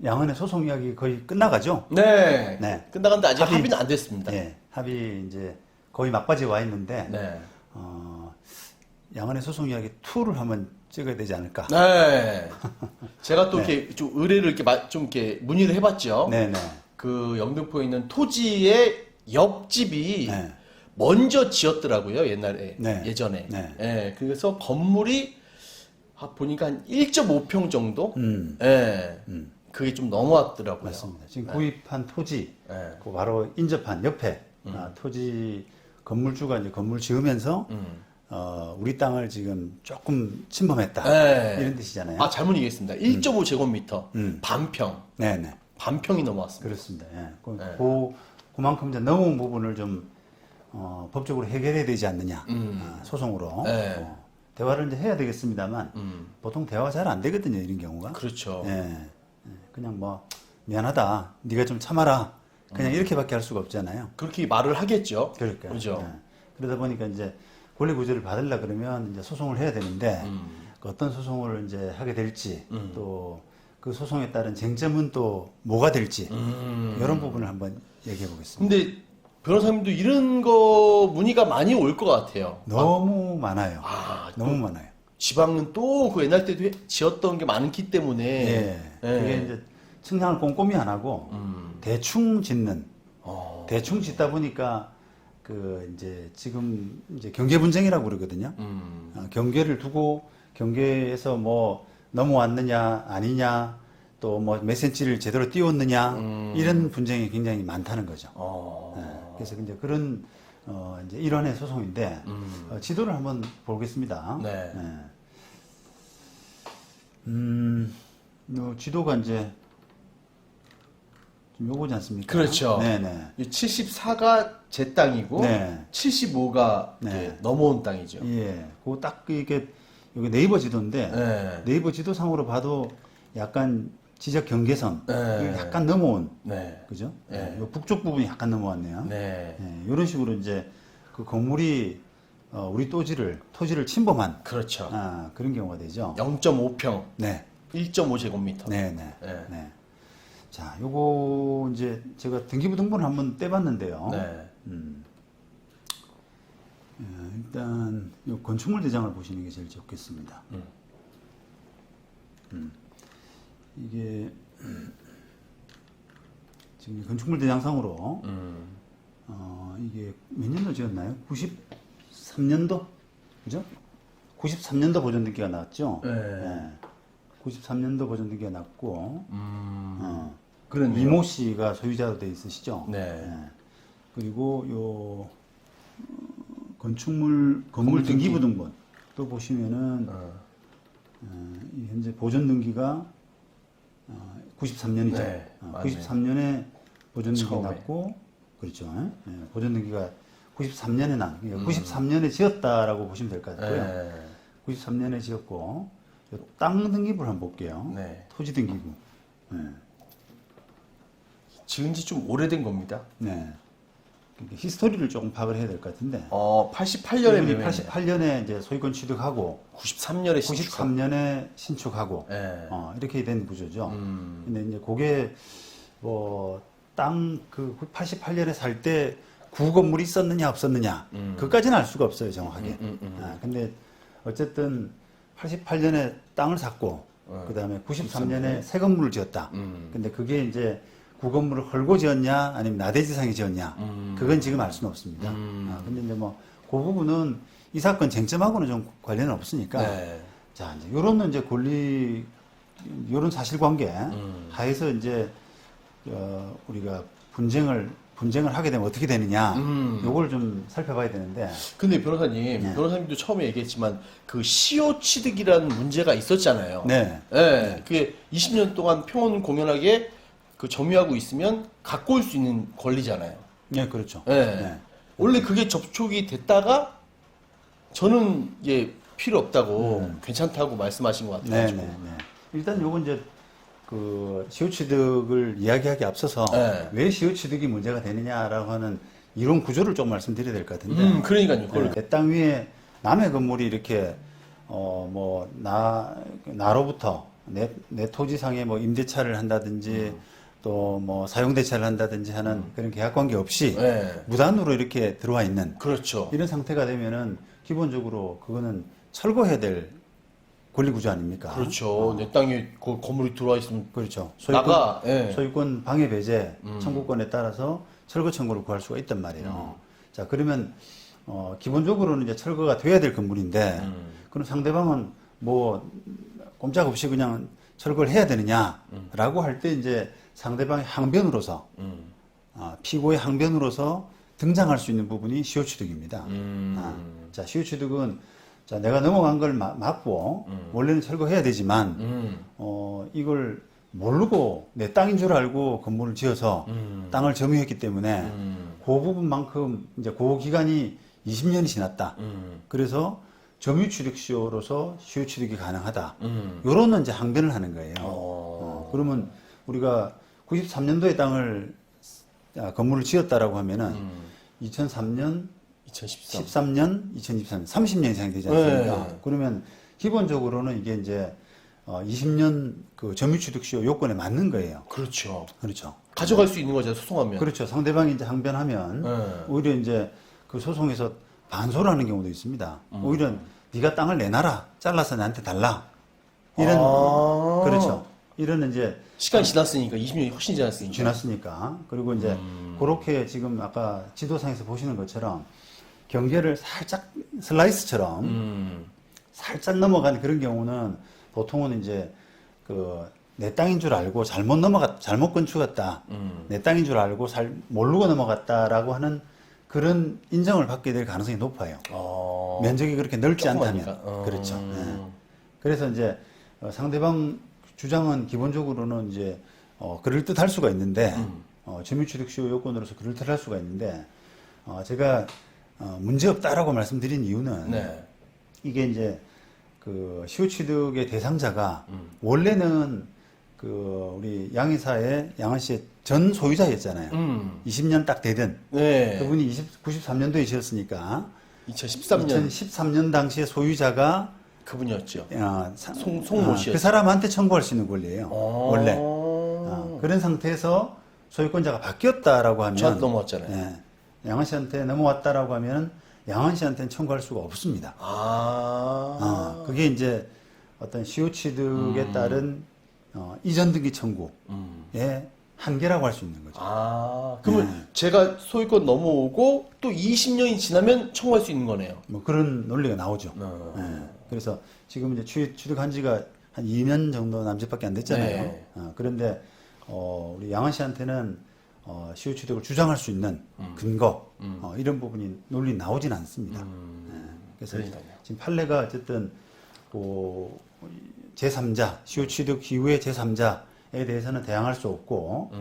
양은의 소송 이야기 거의 끝나가죠? 네. 네. 끝나갔는데 아직 합의는 안 됐습니다. 예, 합의 이제 거의 막바지에 와 있는데, 네. 양은의 소송 이야기 2를 한번 찍어야 되지 않을까? 네. 제가 또 네. 이렇게 좀 의뢰를 이렇게 좀 이렇게 문의를 해봤죠. 네네. 그 영등포에 있는 토지의 옆집이 네. 먼저 지었더라고요, 옛날에. 네. 예전에. 네. 예, 그래서 건물이 보니까 한 1.5평 정도? 예. 그게 좀 넘어왔더라고요. 맞습니다. 지금 구입한 토지, 네. 그 바로 인접한 옆에 토지 건물주가 이제 건물 지으면서 우리 땅을 지금 조금 침범했다. 네. 이런 뜻이잖아요. 아, 잘못 얘기했습니다. 1.5제곱미터. 반평. 네네. 반평이 넘어왔습니다. 그렇습니다. 예. 네. 그만큼 이제 넘어온 부분을 좀 법적으로 해결해야 되지 않느냐. 소송으로. 네. 대화를 이제 해야 되겠습니다만 보통 대화가 잘 안 되거든요. 이런 경우가. 그렇죠. 예. 그냥 뭐 미안하다. 네가 좀 참아라. 그냥 이렇게밖에 할 수가 없잖아요. 그렇게 말을 하겠죠. 그러니까. 그렇죠. 예. 그러다 보니까 이제 권리 구제를 받으려 그러면 이제 소송을 해야 되는데 그 어떤 소송을 이제 하게 될지 또 그 소송에 따른 쟁점은 또 뭐가 될지 이런 부분을 한번 얘기해 보겠습니다. 근데 변호사님도 이런 거 문의가 많이 올 것 같아요. 너무 많아요. 아, 너무 많아요. 지방은 또 그 옛날 때도 지었던 게 많기 때문에. 예. 그게 이제 측량을 꼼꼼히 안 하고 대충 짓는 대충 짓다 보니까 그 이제 지금 이제 경계 분쟁이라고 그러거든요. 경계를 두고 경계에서 뭐 넘어왔느냐 아니냐 또 뭐 몇 센치를 제대로 띄웠느냐 이런 분쟁이 굉장히 많다는 거죠. 예. 그래서 이제 그런 이제 일원의 소송인데 지도를 한번 보겠습니다. 네. 지도가 이제 좀 요거지 않습니까? 그렇죠. 네네. 74가 제 땅이고 네. 75가 네. 넘어온 땅이죠. 예. 그 딱 이게 여기 네이버 지도인데 네. 네이버 지도상으로 봐도 약간 지적 경계선 네. 약간 넘어온 네. 그죠? 네. 요 북쪽 부분이 약간 넘어왔네요. 네. 이런 식으로 이제 그 건물이 우리 토지를 침범한 그렇죠. 그런 경우가 되죠. 0.5평, 네. 1.5제곱미터. 네네. 네. 네. 자, 요거 이제 제가 등기부 등본을 한번 떼봤는데요. 네. 일단 요 건축물 대장을 보시는 게 제일 좋겠습니다. 이게 지금 건축물 대장상으로 이게 몇 년도 지었나요? 93년도? 그죠? 93년도 보존 등기가 나왔죠? 네. 93년도 보존 등기가 났고 그런 이모 씨가 소유자로 돼 있으시죠? 네. 그리고 요 건물 등기부 등본 또 보시면은 이 현재 보존 등기가 93년이죠. 네, 맞네요. 93년에 보존 등기 처음에. 났고 그렇죠. 보존 등기가 93년에 난 그러니까 93년에 지었다라고 보시면 될 것 같고요. 네. 93년에 지었고 땅 등기부를 한번 볼게요. 네. 토지 등기부. 지은 지 좀 오래된 겁니다. 네. 그러니까 히스토리를 조금 파악을 해야 될 것 같은데. 88년에 이분이 매매네. 88년에 이제 소유권 취득하고 93년에 93년에 신축하고 네. 이렇게 된 구조죠. 근데 이제 그게 뭐 땅 그 88년에 살 때 구건물이 있었느냐 없었느냐 그까지는 알 수가 없어요 정확하게. 근데 어쨌든 88년에 땅을 샀고 그다음에 93년에 새 건물을 지었다. 근데 그게 이제 구건물을 헐고 지었냐 아니면 나대지상에 지었냐 그건 지금 알 수는 없습니다. 근데 이제 뭐 그 부분은 이 사건 쟁점하고는 좀 관련은 없으니까 네. 자 이제 요런 이제 요런 사실관계 하에서 이제 우리가 분쟁을 하게 되면 어떻게 되느냐 요걸 좀 살펴봐야 되는데 근데 변호사님, 변호사님도 처음에 얘기했지만 그 시효 취득이라는 문제가 있었잖아요. 네. 네. 그게 20년 동안 평온 공연하게 그 점유하고 있으면 갖고 올 수 있는 권리잖아요. 네 그렇죠. 네. 네. 원래 그게 접촉이 됐다가 저는 필요 없다고 괜찮다고 말씀하신 것 네, 같아요. 네, 네. 일단 요건 이제 그 시효취득을 이야기하기 앞서서 네. 왜 시효취득이 문제가 되느냐라고 하는 이론 구조를 좀 말씀드려야 될 것 같은데. 그러니까요. 그걸 내 땅 위에 남의 건물이 이렇게 나로부터 내 토지상에 뭐 임대차를 한다든지 또 뭐 사용대차를 한다든지 하는 그런 계약 관계 없이 네. 무단으로 이렇게 들어와 있는 그렇죠. 이런 상태가 되면은 기본적으로 그거는 철거해야 될 권리 구조 아닙니까? 그렇죠. 내 땅에 그 건물이 들어와 있으면 그렇죠. 나가. 예. 소유권 방해 배제 청구권에 따라서 철거 청구를 구할 수가 있단 말이에요. 자, 그러면 기본적으로는 이제 철거가 돼야 될 건물인데 그럼 상대방은 뭐 꼼짝없이 그냥 철거를 해야 되느냐라고 할 때 이제 상대방의 항변으로서 피고의 항변으로서 등장할 수 있는 부분이 시효취득입니다. 자, 시효취득은 자, 내가 넘어간 걸 맞고 원래는 철거해야 되지만 이걸 모르고 내 땅인 줄 알고 건물을 지어서 땅을 점유했기 때문에 그 부분만큼 이제 그 기간이 20년이 지났다. 그래서 점유취득시효로서 시효취득이 가능하다. 요런 이제 항변을 하는 거예요. 그러면 우리가 93년도에 땅을 건물을 지었다라고 하면은 2003년 13년, 2023년, 30년 이상이 되지 않습니까? 네. 그러면 기본적으로는 이게 이제 20년 그 점유취득시효 요건에 맞는 거예요. 그렇죠. 그렇죠. 가져갈 수 있는 거죠, 소송하면. 그렇죠. 상대방이 이제 항변하면 네. 오히려 이제 그 소송에서 반소를 하는 경우도 있습니다. 오히려 네가 땅을 내놔라, 잘라서 나한테 달라. 이런 그렇죠. 이런 이제 시간이 지났으니까 20년이 훨씬 지났으니까. 지났으니까 그리고 이제 그렇게 지금 아까 지도상에서 보시는 것처럼 경계를 살짝 슬라이스처럼 살짝 넘어간 그런 경우는 보통은 이제 그 내 땅인 줄 알고 잘못 건축했다. 내 땅인 줄 알고 모르고 넘어갔다라고 하는 그런 인정을 받게 될 가능성이 높아요. 면적이 그렇게 넓지 않다면. 그렇죠. 네. 그래서 이제 상대방 주장은 기본적으로는 이제 그럴듯할 수가 있는데 점유취득시효 요건으로서 그럴듯할 수가 있는데 제가 문제 없다라고 말씀드린 이유는 네. 이게 이제 그 시효취득의 대상자가 원래는 그 우리 양희사의 양한 씨의 전 소유자였잖아요. 20년 딱 되든 네. 그분이 93년도에 지었으니까 2013년 2013년 당시에 소유자가 그분이었죠. 송모 씨 그 사람한테 청구할 수 있는 권리예요. 원래 그런 상태에서 소유권자가 바뀌었다라고 하면 저한테 넘어왔잖아요. 예, 양한 씨한테 넘어왔다라고 하면 양한 씨한테는 청구할 수가 없습니다. 그게 이제 어떤 시효취득에 따른 이전 등기 청구의 한계라고 할 수 있는 거죠. 그러면 제가 소유권 넘어오고 또 20년이 지나면 청구할 수 있는 거네요. 뭐 그런 논리가 나오죠. 그래서 지금 이제 취득한 지가 한 2년 정도 남짓밖에 안 됐잖아요. 네. 그런데 우리 양한 씨한테는 시효취득을 주장할 수 있는 근거 이런 부분이 논리 나오진 않습니다. 그래서 그러니까요. 지금 판례가 어쨌든 제3자 시효취득 이후의 제3자에 대해서는 대항할 수 없고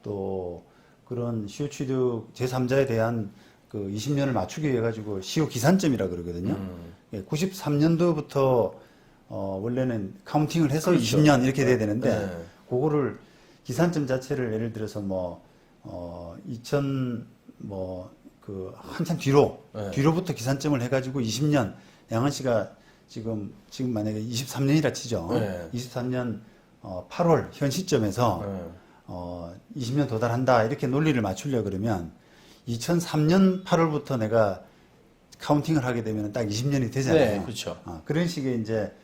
또 그런 시효취득 제3자에 대한 그 20년을 맞추기 위해 가지고 시효 기산점이라 그러거든요. 93년도부터 원래는 카운팅을 해서 그렇죠. 20년 이렇게 돼야 되는데 네. 그거를 기산점 자체를 예를 들어서 2000 그 한참 뒤로부터 기산점을 해가지고 20년 양한 씨가 지금 만약에 23년이라 치죠. 네. 23년 8월 현 시점에서 20년 도달한다 이렇게 논리를 맞추려 그러면 2003년 8월부터 내가 카운팅을 하게 되면 딱 20년이 되잖아요. 네, 그렇죠. 그런 식의 이제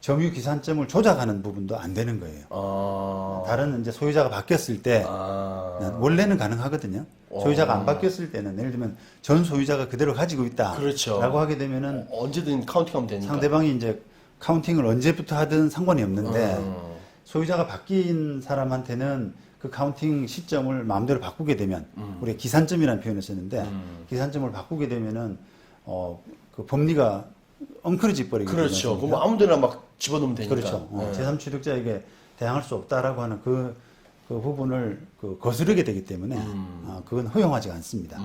점유 기산점을 조작하는 부분도 안 되는 거예요. 다른 이제 소유자가 바뀌었을 때 원래는 가능하거든요. 소유자가 안 바뀌었을 때는 예를 들면 전 소유자가 그대로 가지고 있다라고 그렇죠. 하게 되면은 언제든 카운팅하면 되니까. 상대방이 이제 카운팅을 언제부터 하든 상관이 없는데 소유자가 바뀐 사람한테는 그 카운팅 시점을 마음대로 바꾸게 되면 우리가 기산점이라는 표현을 썼는데 기산점을 바꾸게 되면은 그 법리가 엉클어져 버리게 되죠. 그렇죠. 그럼 아무데나 막 집어넣으면 되니까. 그렇죠. 제3취득자에게 대항할 수 없다라고 하는 그 부분을 거스르게 되기 때문에 그건 허용하지 않습니다.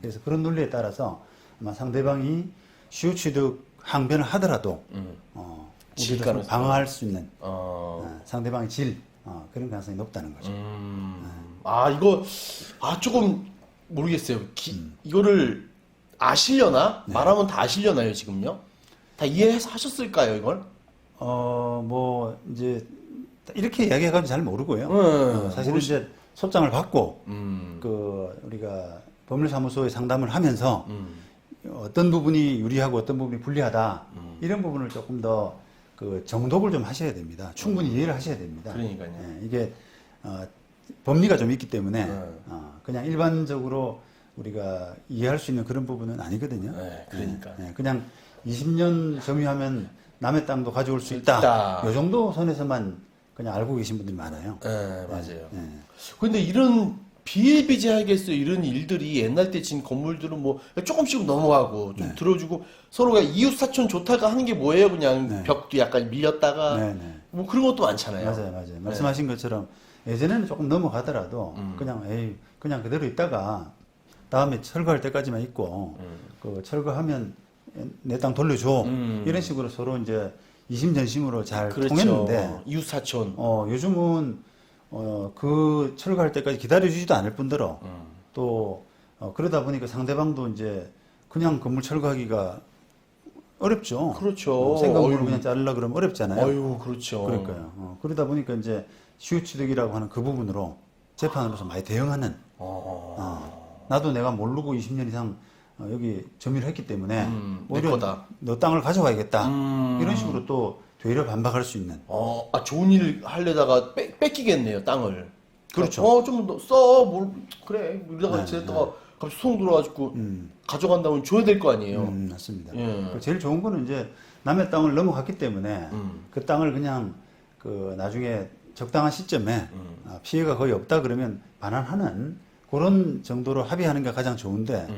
그래서 그런 논리에 따라서 아마 상대방이 시효취득 항변을 하더라도 질 우리도 가능성이. 방어할 수 있는 상대방의 질 그런 가능성이 높다는 거죠. 조금 모르겠어요. 이거를 아시려나? 네. 말하면 다 아시려나요, 지금요? 다 이해해서 하셨을까요, 이걸? 뭐 이제 이렇게 이야기해가지고 잘 모르고요. 사실은 이제 소장을 받고 그 우리가 법률사무소에 상담을 하면서 어떤 부분이 유리하고 어떤 부분이 불리하다 이런 부분을 조금 더 그 정독을 좀 하셔야 됩니다. 충분히 이해를 하셔야 됩니다. 그러니까요. 예, 이게 법리가 좀 있기 때문에 그냥 일반적으로 우리가 이해할 수 있는 그런 부분은 아니거든요. 네, 그러니까. 예, 그냥 20년 점유하면 남의 땅도 가져올 수 있다. 이 정도 선에서만 그냥 알고 계신 분들이 많아요. 네, 맞아요. 예. 근데 이런 비일비재하겠어요. 이런 일들이 옛날 때 진 건물들은 뭐 조금씩 넘어가고 좀 들어주고 서로가 이웃 사촌 좋다가 하는 게 뭐예요? 그냥 벽도 약간 밀렸다가 뭐 그런 것도 많잖아요. 맞아요. 말씀하신 것처럼 예전에는 조금 넘어가더라도 그냥 그냥 그대로 있다가 다음에 철거할 때까지만 있고 그 철거하면 내 땅 돌려줘 이런 식으로 서로 이제 이심전심으로 잘 그렇죠. 통했는데 이웃 사촌. 요즘은 그 철거할 때까지 기다려주지도 않을 뿐더러 또 그러다 보니까 상대방도 이제 그냥 건물 철거하기가 어렵죠. 그렇죠. 생건물을 그냥 자르려 그러면 어렵잖아요. 아유, 그렇죠. 그러니까요. 그러다 보니까 이제 시효취득이라고 하는 그 부분으로 재판으로서 많이 대응하는. 나도 내가 모르고 20년 이상 여기 점유를 했기 때문에 내 거다. 너 땅을 가져가야겠다. 이런 식으로 또 되려 반박할 수 있는. 좋은 일 하려다가 뺏기겠네요, 땅을. 그렇죠. 좀 더 써, 그래. 이러다가 지냈다가 갑자기 소송 들어와가지고 가져간다면 줘야 될 거 아니에요. 맞습니다. 예. 제일 좋은 거는 이제 남의 땅을 넘어갔기 때문에 그 땅을 그냥 그 나중에 적당한 시점에 피해가 거의 없다 그러면 반환하는 그런 정도로 합의하는 게 가장 좋은데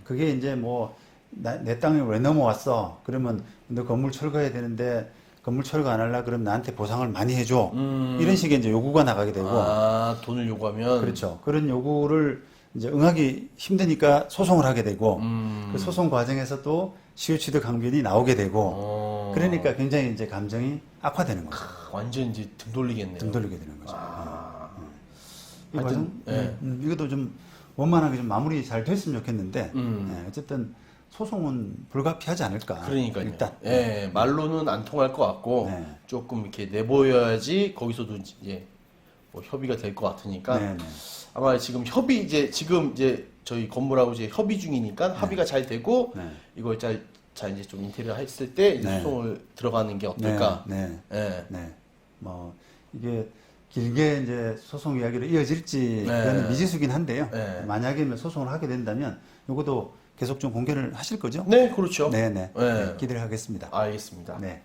그게 이제 뭐 내 땅에 왜 넘어왔어? 그러면 너 건물 철거해야 되는데 건물 철거 안 하려 그러면 나한테 보상을 많이 해줘. 이런 식의 이제 요구가 나가게 되고. 돈을 요구하면. 그렇죠. 그런 요구를 이제 응하기 힘드니까 소송을 하게 되고 그 소송 과정에서 또 시효취득 항변이 나오게 되고 그러니까 굉장히 이제 감정이 악화되는 거죠. 완전 이제 등 돌리겠네요. 등 돌리게 되는 거죠. 이 과정, 이것도 좀 원만하게 좀 마무리 잘 됐으면 좋겠는데 어쨌든 소송은 불가피하지 않을까. 그러니까요. 일단. 말로는 안 통할 것 같고 조금 이렇게 내보여야지 거기서도 이제 뭐 협의가 될 것 같으니까 아마 지금 지금 이제 저희 건물하고 이제 협의 중이니까 합의가 잘 되고 이걸 잘 이제 좀 인테리어 했을 때 이제 소송을 들어가는 게 어떨까. 뭐 이게 길게 이제 소송 이야기로 이어질지 그건 미지수긴 한데요. 만약에 소송을 하게 된다면 이것도 계속 좀 공개를 하실 거죠? 네, 그렇죠. 네, 기대를 하겠습니다. 알겠습니다. 네.